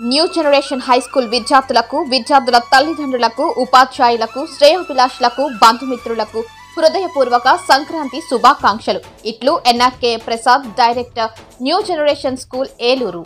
New generation high school విద్యార్థుల తల్లిదండ్రులకు, ఉపాధ్యాయులకు, శ్రేయోభిలాషులకు, బంధుమిత్రులకు హృదయపూర్వక సంక్రాంతి శుభాకాంక్షలు. ఇట్లు NRK Prasad, director, new generation school, Eluru.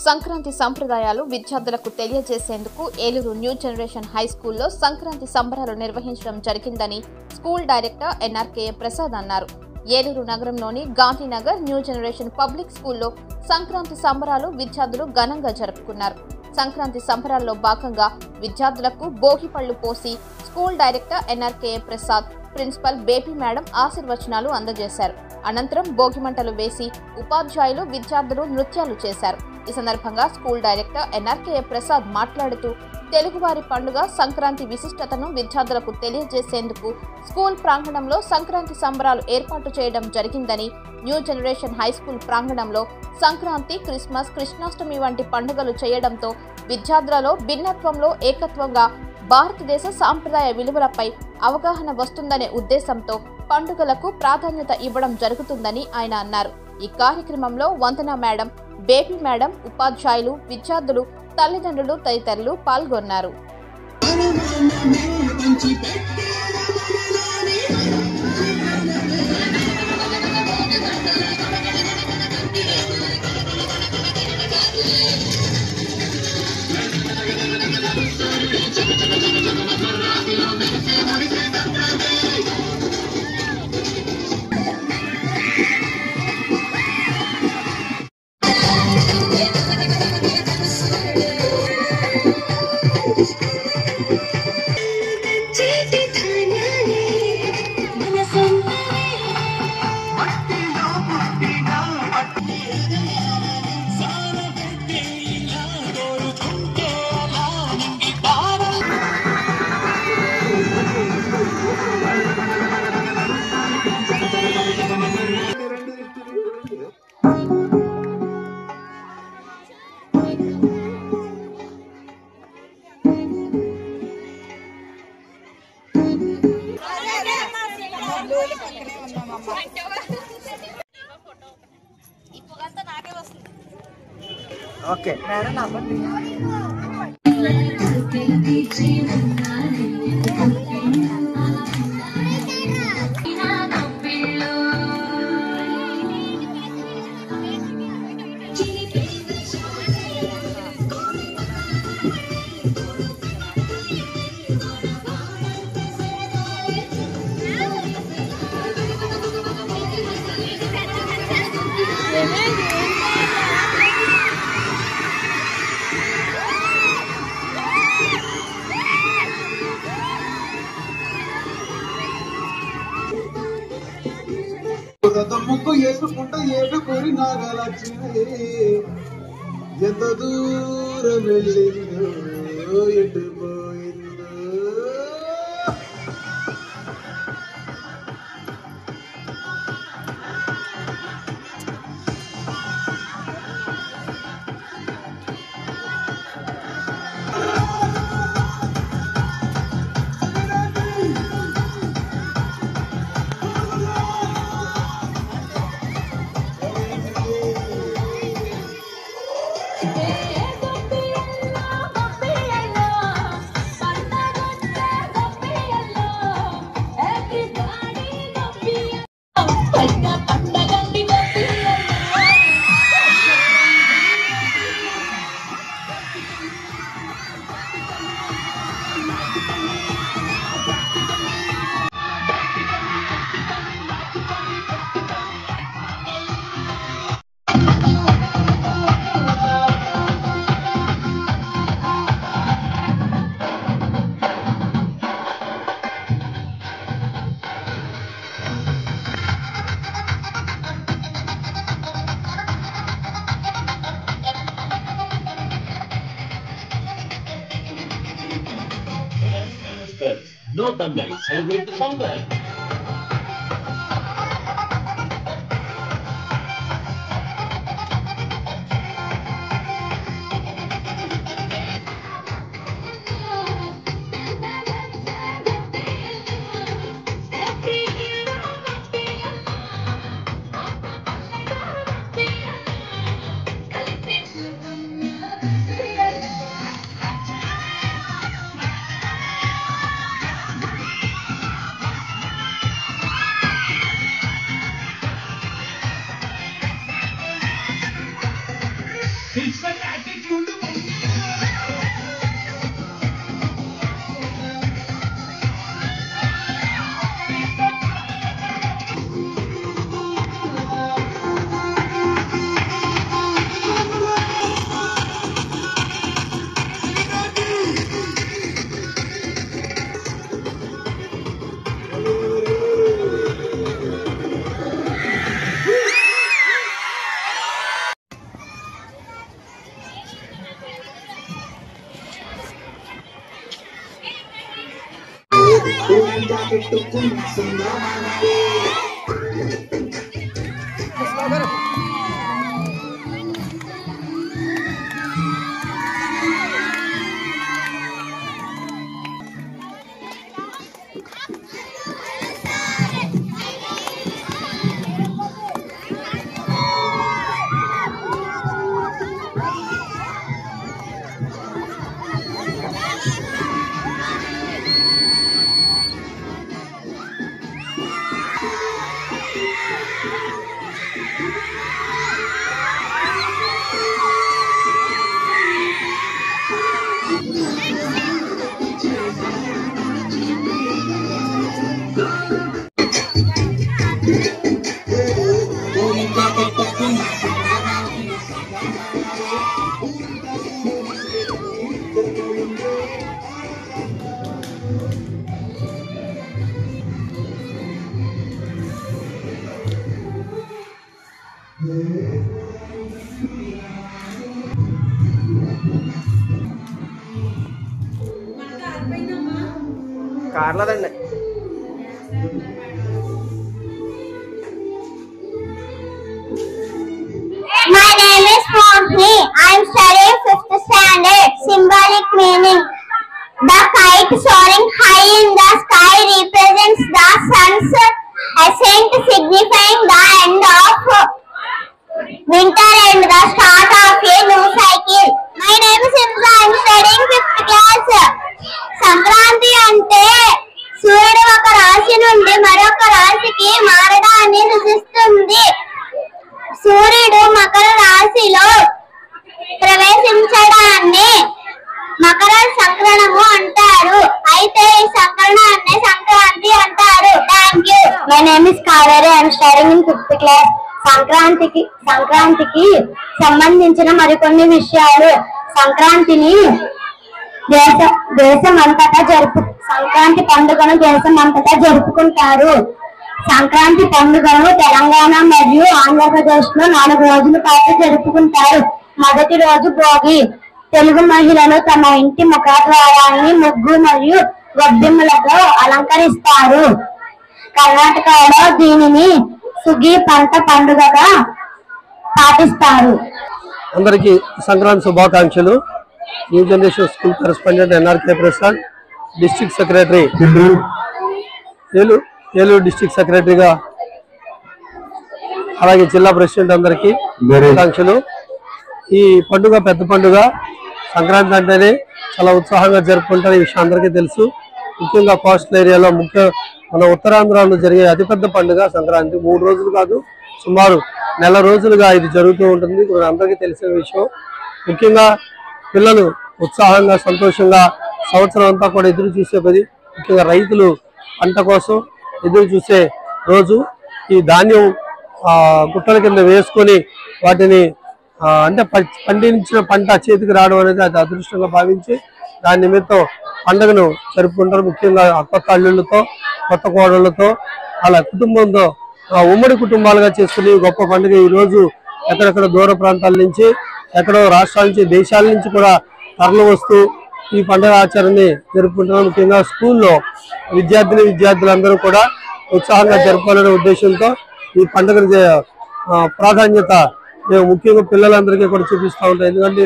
Sankranti సంప్రదాయాలు విద్యార్థులకు తెలియజేసేందుకు ఏలూరు న్యూ జనరేషన్ హై స్కూల్లో సంక్రాంతి సంబరాలు నిర్వహించడం జరిగిందని స్కూల్ డైరెక్టర్ ఎన్ఆర్కే ప్రసాద్ అన్నారు. ఏలూరు నగరంలోని గాంధీనగర్ న్యూ జనరేషన్ పబ్లిక్ స్కూల్లో సంక్రాంతి సంబరాలు విద్యార్థులు ఘనంగా జరుపుకున్నారు. సంక్రాంతి సంబరాల్లో భాగంగా విద్యార్థులకు భోగి పళ్లు పోసి school director NRK Prasad, principal Baby madam ఆశీర్వచనాలు అందజేశారు. అనంతరం భోగి మంటలు వేసి ఉపాధ్యాయులు, విద్యార్థులు నృత్యాలు చేశారు. ఈ సందర్భంగా స్కూల్ డైరెక్టర్ ఎన్ఆర్కే ప్రసాద్ మాట్లాడుతూ తెలుగువారి పండుగ సంక్రాంతి విశిష్టతను విద్యార్థులకు తెలియజేసేందుకు స్కూల్ ప్రాంగణంలో సంక్రాంతి సంబరాలు ఏర్పాటు చేయడం జరిగిందని, న్యూ జనరేషన్ హై స్కూల్ ప్రాంగణంలో సంక్రాంతి, క్రిస్మస్, కృష్ణాష్టమి వంటి పండుగలు చేయడంతో విద్యార్థులలో భిన్నత్వంలో ఏకత్వంగా భారతదేశ సాంప్రదాయ విలువలపై అవగాహన వస్తుందనే ఉద్దేశంతో పండుగలకు ప్రాధాన్యత ఇవ్వడం జరుగుతుందని ఆయన అన్నారు. ఈ కార్యక్రమంలో వందన మేడం, బేబీ మేడం, ఉపాధ్యాయులు, విద్యార్థులు, తల్లిదండ్రులు తదితరులు పాల్గొన్నారు. ఓకే మేడం ముగ్గు వేసుకుంటా ఏడుకొని నాగలక్ష్మి ఎంత దూరం వెళ్ళిందో ఎటు పోయిందో. No thunder, celebrate the songwriter. It's an attitude. కార్లదండి. My name is Swami. I am studying 5th standard. Symbolic meaning. The kite soaring high in the sky represents the sun's ascent, signifying the end of winter and the start of a new cycle. My name is Simra. I am studying 5th class. Sankranti అంటే సూర్యుడు ఒక రాశి నుండి మరొక రాశికి మారడాన్ని సూచిస్తుంది. సూర్యుడు మకర రాశిలో ప్రవేశించడాన్ని మకర సంక్రమణము అంటారు. అయితే ఈ సంక్రమణాన్ని సంక్రాంతి అంటారు. Thank you. My name is Kaveri. I am studying in 5th class. సంక్రాంతికి సంబంధించిన మరికొన్ని విషయాలు. సంక్రాంతి పండుగను దేశమంతటా జరుపుకుంటారు. సంక్రాంతి పండుగను తెలంగాణ మరియు ఆంధ్రప్రదేశ్ లో 4 రోజుల పాటు జరుపుకుంటారు. మొదటి రోజు భోగి. తెలుగు మహిళలు తమ ఇంటి ముఖద్వారాన్ని ముగ్గు మరియు గొబ్బెమ్మలతో అలంకరిస్తారు. కర్ణాటకలో దీనిని సుగ్గి పంట పండుగగా పాటిస్తారు. అందరికీ సంక్రాంతి శుభాకాంక్షలు. New generation school correspondent NRK Prasad, district secretary, Eluru district సెక్రటరీగా, అలాగే జిల్లా ప్రెసిడెంట్ అందరికీ శుభాకాంక్షలు. ఈ పండుగ పెద్ద పండుగ. సంక్రాంతి అంటేనే చాలా ఉత్సాహంగా జరుపుకుంటారు. ఈ విషయం అందరికీ తెలుసు. ముఖ్యంగా కోస్టల్ ఏరియాలో మన ఉత్తరాంధ్రలో జరిగే అతిపెద్ద పండుగ సంక్రాంతి. 3 రోజులు కాదు, సుమారు నెల రోజులుగా ఇది జరుగుతూ ఉంటుంది. అందరికీ తెలిసిన విషయం. ముఖ్యంగా పిల్లలు ఉత్సాహంగా సంతోషంగా సంవత్సరం అంతా కూడా ఎదురు చూసే పది. ముఖ్యంగా రైతులు పంట కోసం ఎదురు చూసే రోజు. ఈ ధాన్యం గుట్టల కింద వేసుకొని వాటిని అంటే పండించిన పంట చేతికి రావడం అనేది అది అదృష్టంగా భావించి దాని నిమిత్తం పండుగను జరుపుకుంటారు. ముఖ్యంగా కొత్త అల్లుళ్ళతో, కొత్త కోడళ్లతో, అలా కుటుంబంతో ఉమ్మడి కుటుంబాలుగా చేసుకుని గొప్ప పండుగ. ఈ రోజు ఎక్కడెక్కడ దూర ప్రాంతాల నుంచి, ఎక్కడో రాష్ట్రాల నుంచి, దేశాల నుంచి కూడా తరలి వస్తూ ఈ పండుగ ఆచరణని జరుపుకుంటున్నారు. ముఖ్యంగా స్కూల్లో విద్యార్థులందరూ కూడా ఉత్సాహంగా జరుపుకోవాలనే ఉద్దేశంతో ఈ పండుగ ప్రాధాన్యత మేము ముఖ్యంగా పిల్లలందరికీ కూడా చూపిస్తూ ఉంటాం. ఎందుకంటే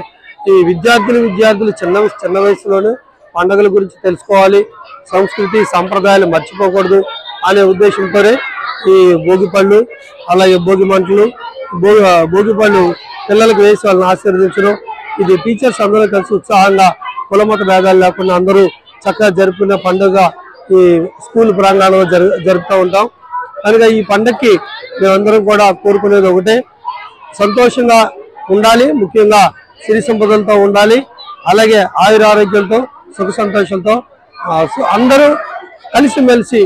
ఈ విద్యార్థులు చిన్న వయసులోనే పండుగల గురించి తెలుసుకోవాలి, సంస్కృతి సంప్రదాయాలు మర్చిపోకూడదు అనే ఉద్దేశంతోనే ఈ భోగి పళ్ళు, అలాగే భోగి మంటలు, భోగి పళ్ళు పిల్లలకు వేసి వాళ్ళని ఆశీర్వదించడం. ఇది టీచర్స్ అందరూ కలిసి ఉత్సాహంగా కులమత భేదాలు లేకుండా అందరూ చక్కగా జరుపుకునే పండుగ ఈ స్కూల్ ప్రాంగణంలో జరుపుతూ ఉంటాం. కనుక ఈ పండుగకి మేమందరం కూడా కోరుకునేది ఒకటే, సంతోషంగా ఉండాలి. ముఖ్యంగా సిరి సంపదలతో ఉండాలి. అలాగే ఆయురారోగ్యాలతో సుఖ సంతోషాలతో అందరూ కలిసిమెలిసి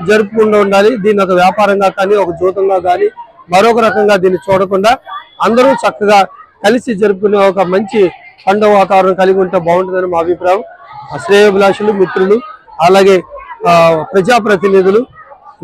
జరుపుకుంటూ ఉండాలి. దీన్ని ఒక వ్యాపారంగా కానీ ఒక జూతంగా కానీ మరొక రకంగా దీన్ని చూడకుండా అందరూ చక్కగా కలిసి జరుపుకునే ఒక మంచి పండుగ వాతావరణం కలిగి ఉంటే బాగుంటుందని మా అభిప్రాయం. శ్రేయోభిలాషులు, మిత్రులు, అలాగే ప్రజాప్రతినిధులు,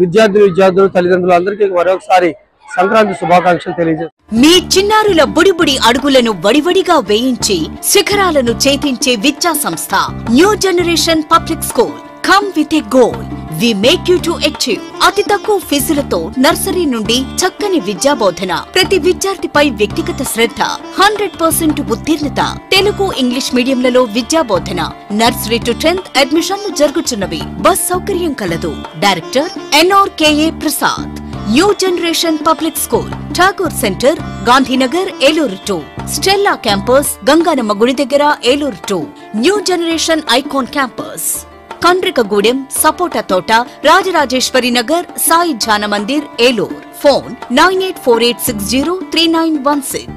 విద్యార్థులు, తల్లిదండ్రులు అందరికీ మరొకసారి సంక్రాంతి శుభాకాంక్షలు తెలియజేస్తారు. మీ చిన్నారుల బుడిబుడి అడుగులను వడివడిగా వేయించి శిఖరాలను చేతించే విద్యా సంస్థ new generation public school. Come with a goal, we make you to achieve. అతి తక్కువ ఫీజులతో నర్సరీ నుండి చక్కని విద్యా బోధన, ప్రతి విద్యార్థిపై వ్యక్తిగత శ్రద్ధ, 100% ఉత్తీర్ణత. తెలుగు ఇంగ్లీష్ మీడియంలలో విద్యా బోధన. నర్సరీ టు 10th అడ్మిషన్లు జరుగుతున్నవి. బస్ సౌకర్యం కలదు. Director NRKA Prasad. New generation public school, Tagore centre, Gandhinagar, Eluru 2. Stella campus, Ganganamma గుడి దగ్గర, Eluru 2. New generation icon campus, Kandrikagudem, సపోటా తోట, రాజరాజేశ్వరి నగర్, సాయి జాన మందిర్, ఏలూరు. ఫోన్ 9848603916.